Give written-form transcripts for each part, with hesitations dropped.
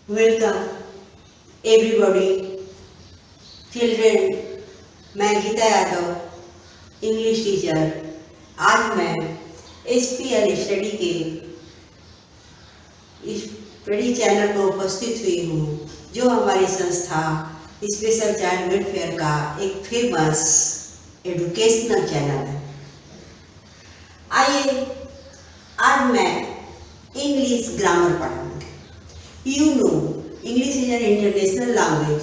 Welcome everybody children. मैं Gita Yadav English teacher. आज मैं SPL स्टडी के इस स्टडी चैनल पर उपस्थित हुई हूँ, जो हमारी संस्था स्पेशल चाइल्ड वेलफेयर का एक फेमस एजुकेशनल चैनल है। आइए आज मैं इंग्लिश ग्रामर पढ़ाऊँगी। You know, English is an international language,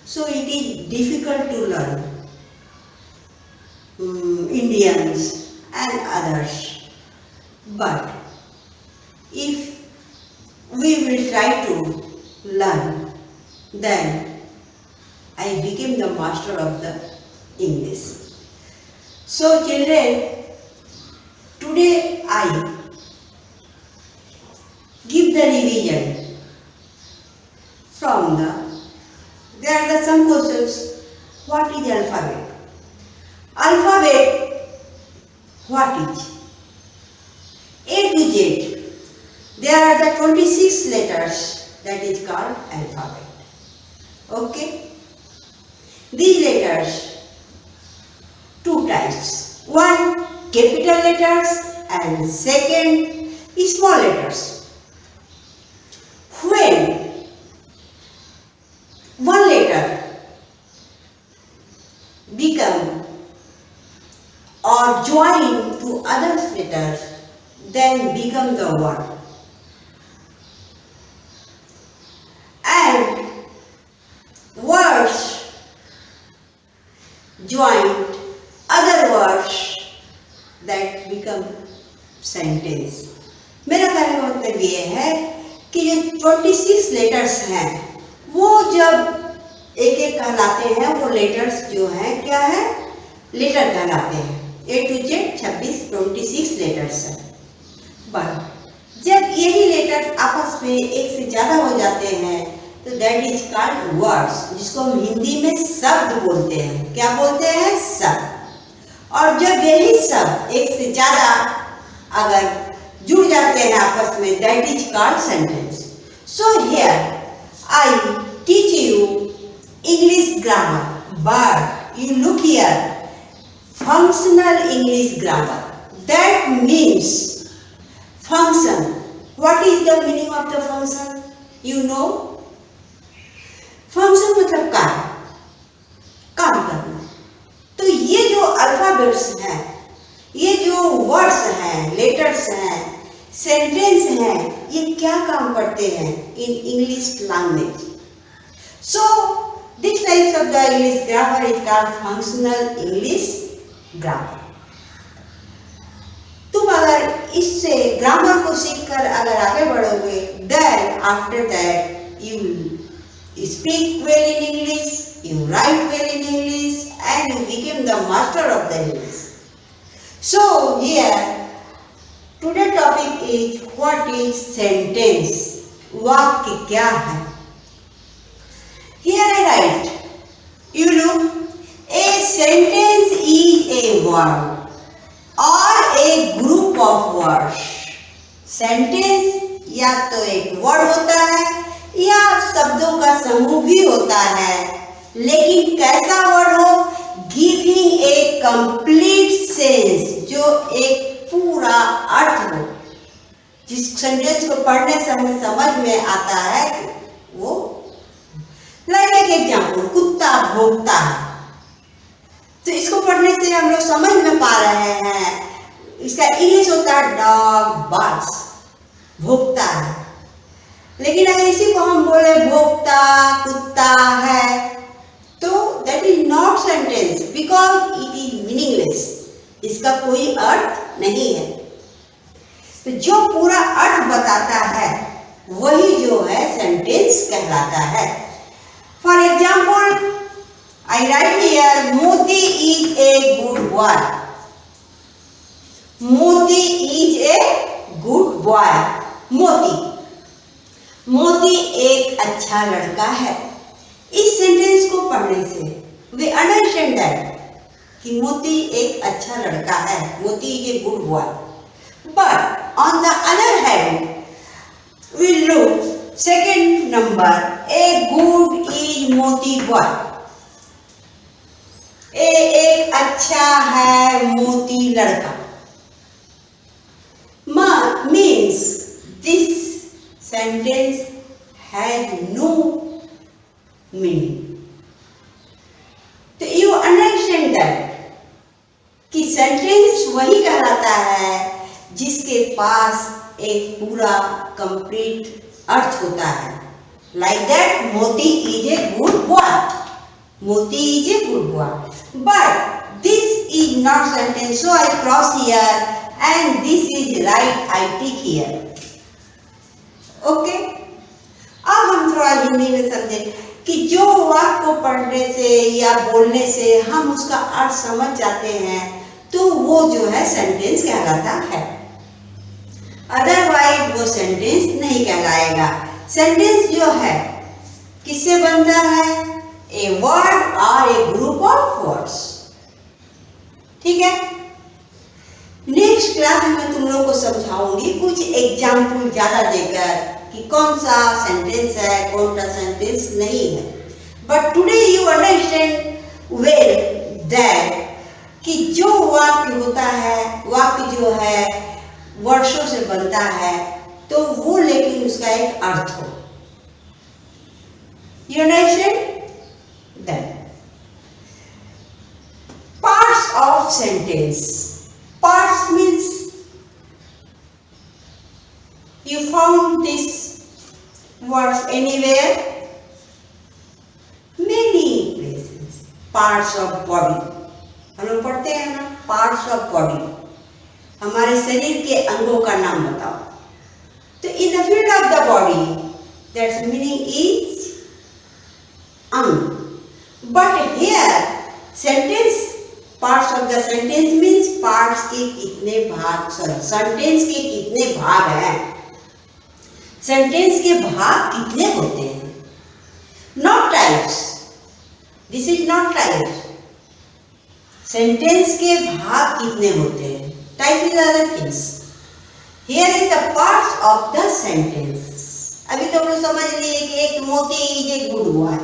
so it is difficult to learn. Indians and others. But if we will try to learn, then I became the master of the English. So children, today I give the revision. There are some questions. What is alphabet? Alphabet, what is? A to Z. There are the 26 letters that is called alphabet. Okay? These letters, two types. One, capital letters and second, small letters. When one letter become or join to other letters, then become the word. And words join other words that become sentence. मेरा कहने का मतलब ये है कि जो 26 letters हैं वो जब एक एक कहलाते हैं, वो लेटर्स जो हैं क्या है, लेटर कहलाते हैं। A to Z 26 लेटर्स हैं। बट जब यही लेटर्स आपस में एक से ज़्यादा हो जाते हैं तो दैट इज कॉल्ड वर्ड्स, जिसको हम हिंदी में शब्द बोलते हैं। क्या बोलते हैं? शब्द। और जब यही शब्द एक से ज़्यादा अगर जुड़ जाते हैं आपस में, that is called sentence. So here I teach you English grammar, but you look here, functional English grammar. That means function. What is the meaning of the function? You know? Function मतलब काम करना। तो ये जो alphabets हैं, ये जो words हैं, लेटर्स हैं, सेंटेंस हैं, ये क्या काम करते हैं in English language? So this types of the English grammar is called functional English grammar. तुम अगर इससे ग्रामर को सीखकर अगर आगे बढ़ोगे, then after that you speak well in English, you write well in English and you become the master of the English. So here today topic is what is sentence. वाक्य क्या है? Here I write, you look, a sentence is a word और ए group of words. Sentence या तो एक word होता है या शब्दों का समूह भी होता है, लेकिन कैसा वर्ड हो? गिविंग ए कंप्लीट सेंस, जो एक पूरा अर्थ हो, जिस सेंटेंस को पढ़ने से हमें समझ में आता है वो। लाइक एक एग्जाम्पल, कुत्ता भौंकता है, तो इसको पढ़ने से हम लोग समझ में पा रहे हैं। इसका इंग्लिश होता है डॉग बार्क्स, भौंकता है। लेकिन अगर इसी को हम बोले भौंकता कुत्ता है, तो that is not sentence, because it is meaningless. इसका कोई अर्थ नहीं है। तो जो पूरा अर्थ बताता है वही जो है सेंटेंस कहलाता है। For example, I right here, मोती इज ए गुड बॉय। मोती इज ए गुड बॉय। मोती एक अच्छा लड़का है। इस सेंटेंस को पढ़ने से वी अंडरस्टैंड दैट कि मोती एक अच्छा लड़का है, Moti is a good boy. But on the other hand, we look second number, a good is Moti boy. एक अच्छा है मोती लड़का। Means this sentence has no meaning. तो यू अंडरस्टैंड दैट कि सेंटेंस वही कहलाता है जिसके पास एक पूरा कंप्लीट अर्थ होता है। लाइक दैट, मोती इज ए गुड बॉय। मोती is a good boy. But this is not sentence, so I cross here and this is right, I tick here. Okay, अब हम थोड़ा हिंदी में समझें कि जो वाक्य को पढ़ने से या बोलने से हम उसका अर्थ समझ जाते हैं तो वो जो है सेंटेंस कहलाता है, अदरवाइज वो सेंटेंस नहीं कहलाएगा। सेंटेंस जो है किससे बनता है? ए वर्ड और ए ग्रुप ऑफ वर्ड्स। ठीक है, नेक्स्ट क्लास में मैं तुम लोगों को समझाऊंगी कुछ एग्जाम्पल ज्यादा देकर कि कौन सा सेंटेंस है, कौन सा सेंटेंस नहीं है। But today you understand well that कि जो वाक्य होता है, वाक्य जो है वर्षों से बनता है, तो वो लेकिन उसका एक अर्थ हो। You understand that. Parts of sentence. Parts means you found this words anywhere? Many places. Parts of body. हम लोग पढ़ते हैं ना, parts of body. हमारे शरीर के अंगों का नाम बताओ। तो in the field of the body, that's meaning is अंग. But here sentence, parts of the sentence means parts के कितने भाग, सेंटेंस के कितने भाग हैं, सेंटेंस के भाग कितने होते हैं। Not types, this is not types. Sentence के भाग कितने होते हैं, type is other things. Here is the parts of the sentence. अभी तो हम लोग समझ लिए कि एक Moti is a good boy,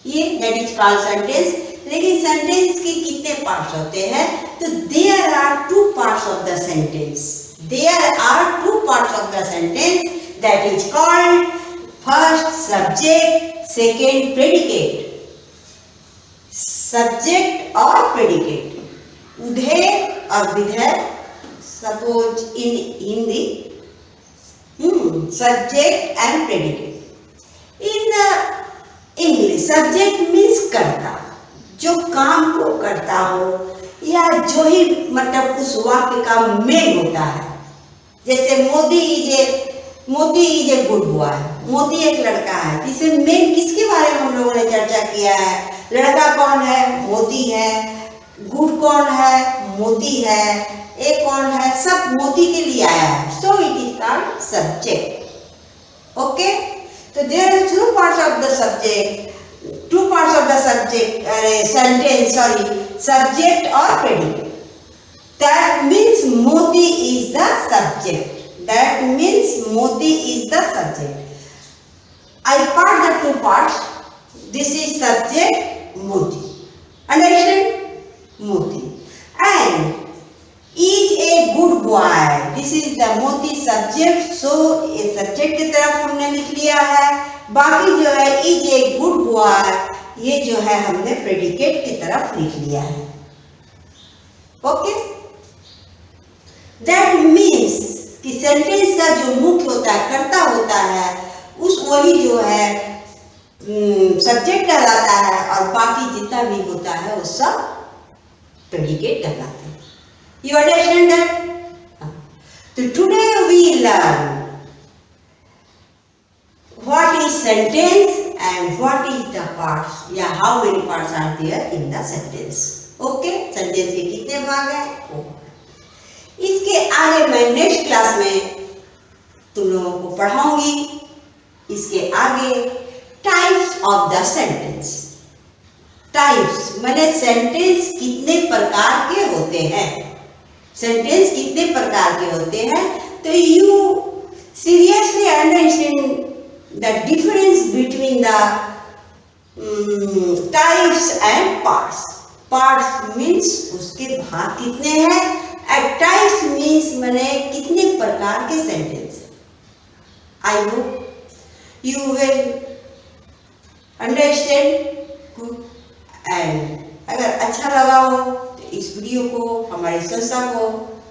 ये दैट इज कॉल्ड सेंटेंस। लेकिन सेंटेंस के कितने पार्ट्स होते हैं? तो there are two parts of the sentence. There are two parts of the sentence, that is called first subject, second predicate. Subject और predicate, उधेय और विधेय। Suppose in Hindi subject and predicate. In the English subject means कर्ता, जो काम को करता हो या जो ही मतलब उस वाक्य का मेन होता है। जैसे मोती इज ए गुड बॉय। मोती एक लड़का है, जिसे मेन किसके बारे में हम लोगों ने चर्चा किया है? लड़का कौन है? मोती है। गुड कौन है? मोती है। ए कौन है? सब मोती के लिए आया है। So it is called subject. Okay, तो there are two parts of the subject, two parts of the subject, sentence, subject or predicate. That means Moti is the subject. That means Moti is the subject. I part the two parts. This is subject, Moti. Understand? Moti. And is a good boy. This is the Moti subject. So a subject की तरफ हमने लिख लिया है। बाकी जो है is a good boy, ये जो है हमने प्रेडिकेट की तरफ लिख लिया है। ओके, दैट मीन्स कि सेंटेंस का जो मुख्य होता है, कर्ता होता है, उस वही जो है सब्जेक्ट कहलाता है और बाकी जितना भी होता है वो सब प्रेडिकेट कहलाते हैं। You understand that? तो today we learn what is sentence and what is the parts, या how many parts are there in the sentence. Okay, sentence के कितने भाग हैं? इसके आगे मैं नेक्स्ट क्लास में तुम लोगों को पढ़ाऊंगी। इसके आगे types of the sentence. Types माने सेंटेंस कितने प्रकार के होते हैं, सेंटेंस कितने प्रकार के होते हैं। तो you seriously understand the difference between the types and parts. Parts means उसके भाग कितने हैं, and types means माने कितने प्रकार के sentence. I hope you will understand good, and अगर अच्छा लगा हो तो इस वीडियो को, हमारी संस्था को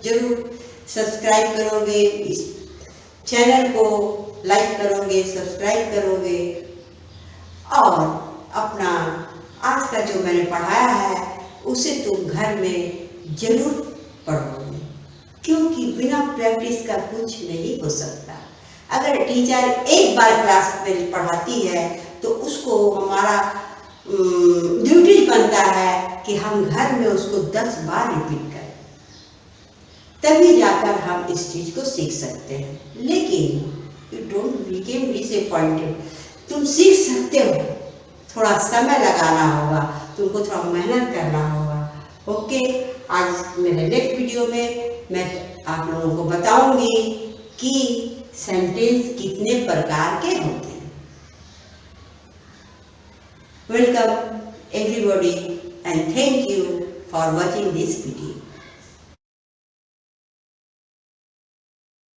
जरूर सब्सक्राइब करोगे, इस चैनल को लाइक करोगे, सब्सक्राइब करोगे, और अपना आज का जो मैंने पढ़ाया है उसे तुम घर में जरूर पढ़ोगे, क्योंकि बिना प्रैक्टिस का कुछ नहीं हो सकता। अगर टीचर एक बार क्लास में पढ़ाती है तो उसको हमारा ड्यूटी बनता है कि हम घर में उसको 10 बार रिपीट करें, तभी जाकर हम इस चीज को सीख सकते हैं। लेकिन यू डोंट बिकम डिसअपॉइंटेड, तुम सीख सकते हो, थोड़ा समय लगाना होगा, तुमको थोड़ा मेहनत करना होगा। ओके, आज मेरे नेक्स्ट वीडियो में मैं आप लोगों को बताऊंगी कि सेंटेंस कितने प्रकार के होते हैं। Welcome everybody and thank you for watching this video.